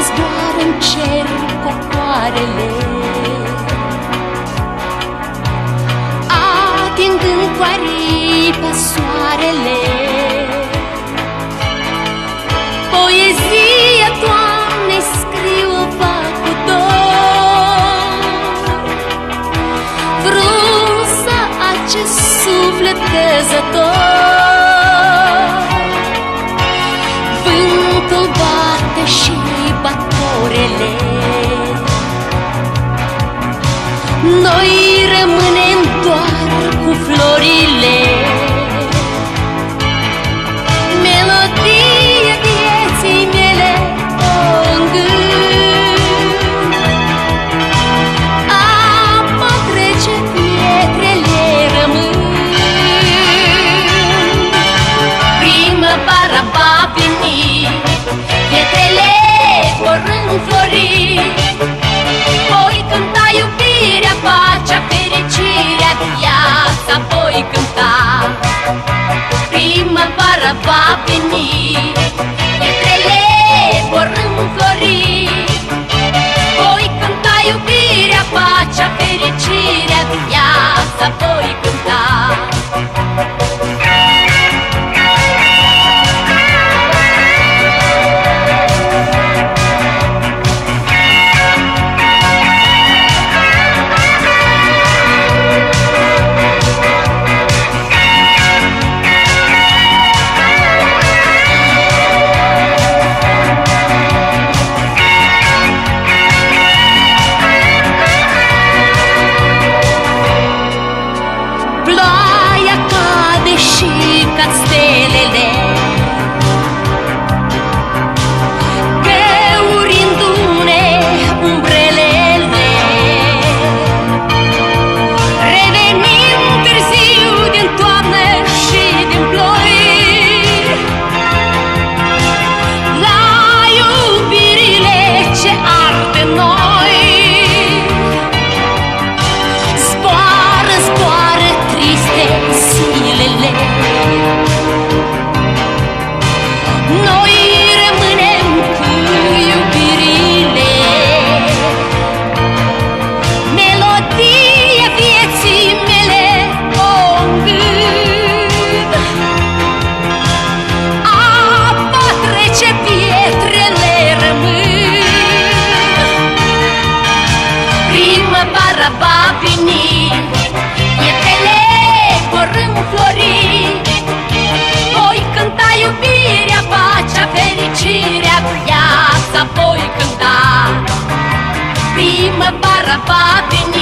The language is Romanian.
zboară în cer cocoarele, atingând cu aripa soarele. Poezia, Doamne, scriu-o-va cu dor, frunza acest suflet căzător. Vântul bate și bat orele, noi rămânem doar cu florile. Melodia vieții mele o îngând, apa trece, pietrele rămân. Primăvara va veni, pietrele vor înflori, voi cânta iubirea, pacea, fericirea, viața voi cânta. Primăvara va veni, pietrele vor înflori, voi cânta iubirea, pacea, fericirea, viața voi cânta. Și cad stelele, găurindu-ne umbrelele. Revenim târziu din toamnă și din ploi la iubirile ce ard în noi. Zboară, zboară triste zilele, noi rămânem cu iubirile. Melodia vieții mele o îngând, apa trece, pietrele rămân. Primăvara va veni, pietrele vor înflori, voi cânta iubirea, pacea, fericirea, viața voi cânta. Primăvara va veni,